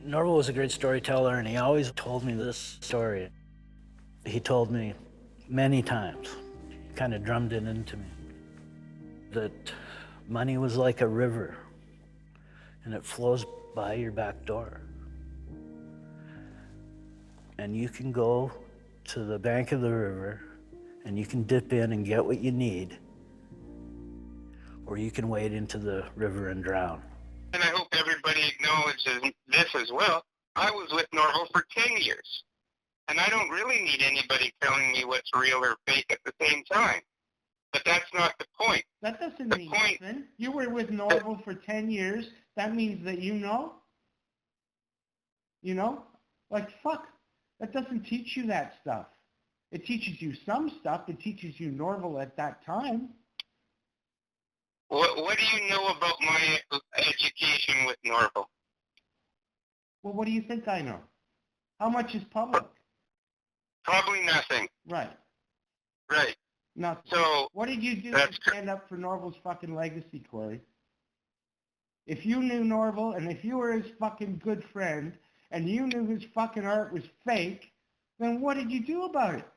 Norval was a great storyteller, and he always told me this story. He told me many times, kind of drummed it into me, that money was like a river, and it flows by your back door. And you can go to the bank of the river, and you can dip in and get what you need, or you can wade into the river and drown. And I hope everybody acknowledges this as well. I was with Norval for 10 years, and I don't really need anybody telling me what's real or fake at the same time. But that's not the point. That doesn't mean nothing. You were with Norval for 10 years. That means that you know? You know? Like, fuck. That doesn't teach you that stuff. It teaches you some stuff. It teaches you Norval at that time. What do you know about my education with Norval? Well, what do you think I know? How much is public? Probably nothing. Right. Right. Nothing. So what did you do to stand up for Norval's fucking legacy, Cory? If you knew Norval and if you were his fucking good friend and you knew his fucking art was fake, then what did you do about it?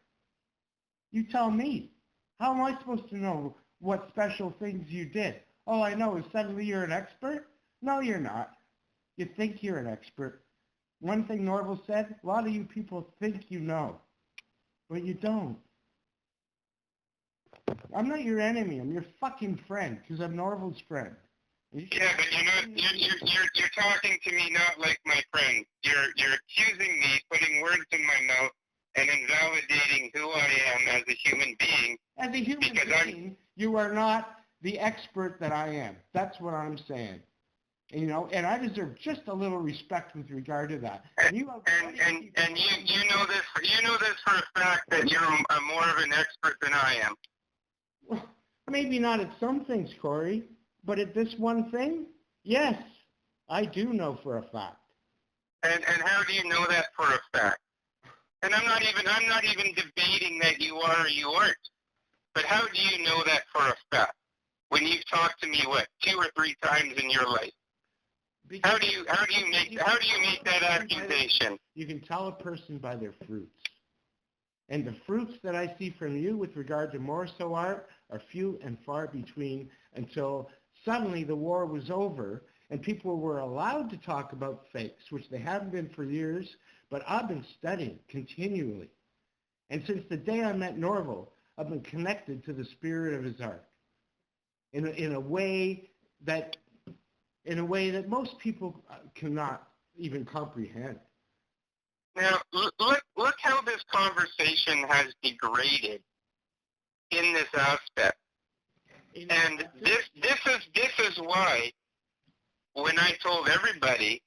You tell me. How am I supposed to know what special things you did? All I know is suddenly you're an expert? No, you're not. You think you're an expert. One thing Norval said, a lot of you people think you know, but you don't. I'm not your enemy. I'm your fucking friend because I'm Norval's friend. Yeah, but you're talking to me not like my friend. You're accusing me, putting words in my mouth, and invalidating who I am as a human being. As a human being, you are not the expert that I am. That's what I'm saying. You know, and I deserve just a little respect with regard to that. And you know this for a fact that you're more of an expert than I am. Well, maybe not at some things, Cory, but at this one thing, yes, I do know for a fact. And how do you know that for a fact? And I'm not even debating that you are or you aren't. But how do you know that for a fact? When you've talked to me, 2 or 3 times in your life? How do you make that accusation? You can tell a person by their fruits. And the fruits that I see from you with regard to Morrisseau art are few and far between until suddenly the war was over and people were allowed to talk about fakes, which they haven't been for years, but I've been studying continually. And since the day I met Norval, I've been connected to the spirit of his art in a way that most people cannot even comprehend. Now, look how this conversation has degraded in this aspect. And this is why, when I told everybody,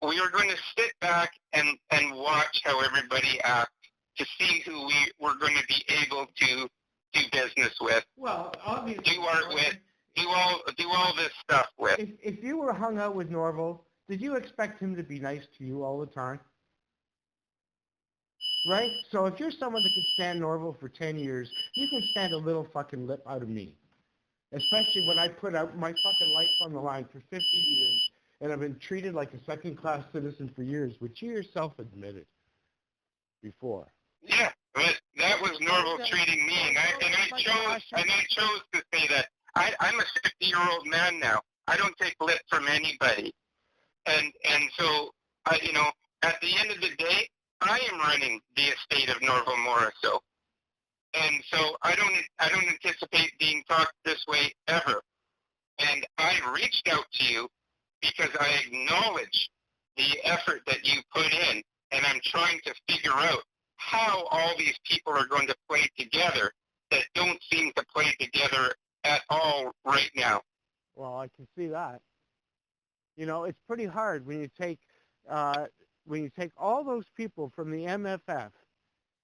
we were going to sit back and watch how everybody acts to see who we were going to be able to do business with, well, obviously, do art with, do all this stuff with. If you were hung out with Norval, did you expect him to be nice to you all the time? Right? So if you're someone that can stand Norval for 10 years, you can stand a little fucking lip out of me. Especially when I put out my fucking life on the line for 50 years, and I've been treated like a second-class citizen for years, which you yourself admitted before. Yeah, but that was Norval treating me, and I chose to say that. I'm a 50-year-old man now. I don't take lip from anybody, and so at the end of the day, I am running the estate of Norval Morrisseau, and so I don't anticipate being talked this way ever. And I reached out to you because I acknowledge the effort that you put in, and I'm trying to figure out how all these people are going to play together that don't seem to play together at all right now. Well, I can see that. You know, it's pretty hard when you take all those people from the MFF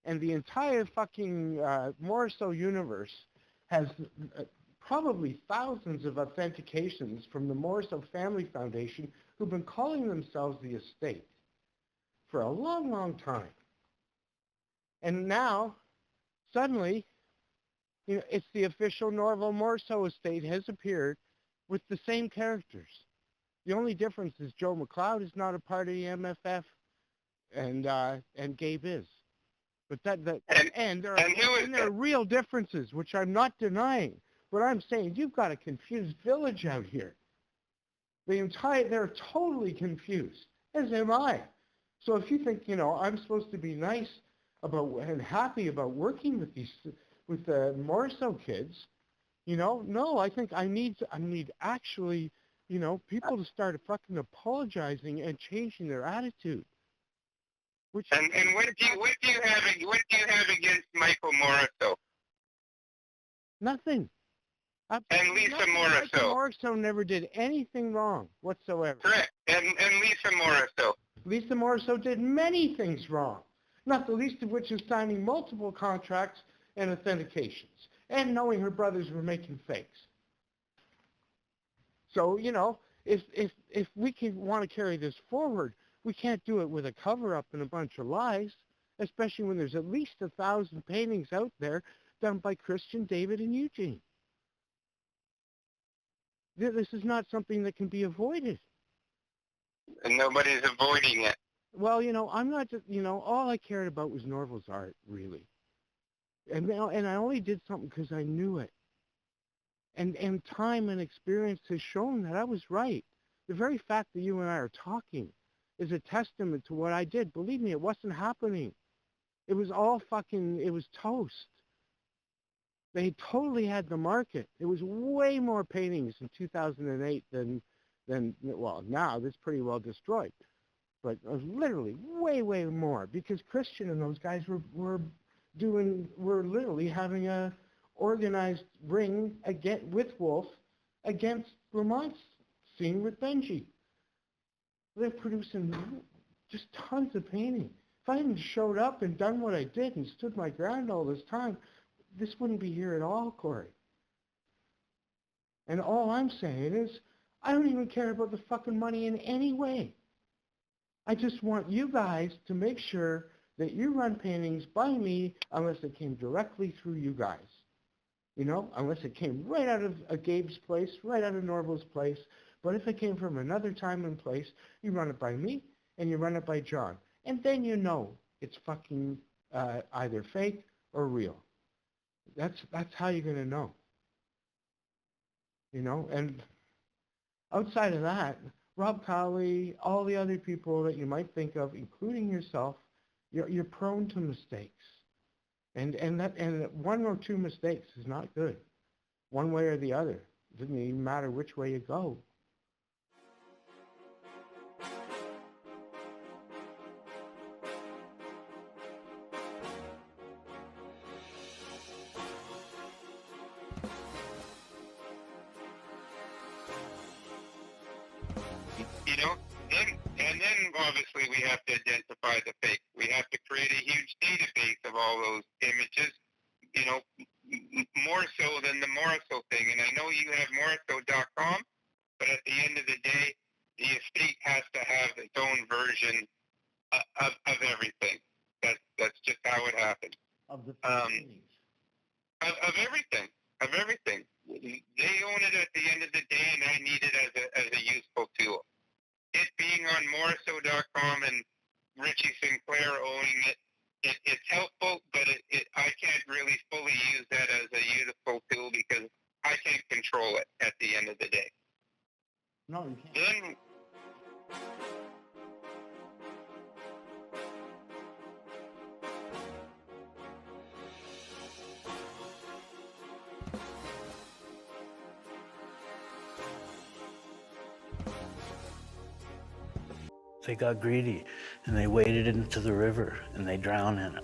and the entire fucking Morrisseau universe has probably thousands of authentications from the Morrisseau Family Foundation who've been calling themselves the estate for a long, long time. And now, suddenly, it's the official Norval Morrisseau estate has appeared with the same characters. The only difference is Joe McLeod is not a part of the MFF, and Gabe is. But there are real differences, which I'm not denying. But I'm saying you've got a confused village out here. They're totally confused, as am I. So if you think, I'm supposed to be nice about and happy about working with the Morrisseau kids, no, I think I need actually, people to start fucking apologizing and changing their attitude. And what do you have against Michael Morrisseau? Nothing. And Lisa Morrisseau. Michael Morrisseau never did anything wrong whatsoever. Correct. And Lisa Morrisseau. Lisa Morrisseau did many things wrong, not the least of which is signing multiple contracts and authentications, and knowing her brothers were making fakes. So, if we want to carry this forward, we can't do it with a cover-up and a bunch of lies, especially when there's at least 1,000 paintings out there done by Christian, David, and Eugene. This is not something that can be avoided. And nobody's avoiding it. Well, I'm not just, all I cared about was Norval's art, really. And I only did something because I knew it. And time and experience has shown that I was right. The very fact that you and I are talking is a testament to what I did. Believe me, it wasn't happening. It was all it was toast. They totally had the market. It was way more paintings in 2008 than now it's pretty well destroyed. But it was literally way, way more because Christian and those guys were literally having a organized ring with Wolf against Lamont's scene with Benji. They're producing just tons of painting. If I hadn't showed up and done what I did and stood my ground all this time, this wouldn't be here at all, Cory. And all I'm saying is, I don't even care about the fucking money in any way. I just want you guys to make sure that you run paintings by me unless it came directly through you guys. Unless it came right out of Gabe's place, right out of Norval's place. But if it came from another time and place, you run it by me and you run it by John. And then it's fucking either fake or real. That's how you're going to know. And outside of that, Rob Colley, all the other people that you might think of, including yourself, you're prone to mistakes. And one or two mistakes is not good. One way or the other. It doesn't even matter which way you go. Then obviously we have to identify the fake. We have to create a huge database of all those images, more so than the Morrisseau thing. And I know you have Morrisseau.com, but at the end of the day, the estate has to have its own version of everything. That's just how it happens. Of the of everything. Of everything. They own it at the end of the day, and I need it as a useful tool. It being on Morrisseau.com and Ritchie Sinclair owning it's helpful, but I can't really fully use that as a useful tool because I can't control it at the end of the day. No, you can't. They got greedy and they waded into the river and they drowned in it.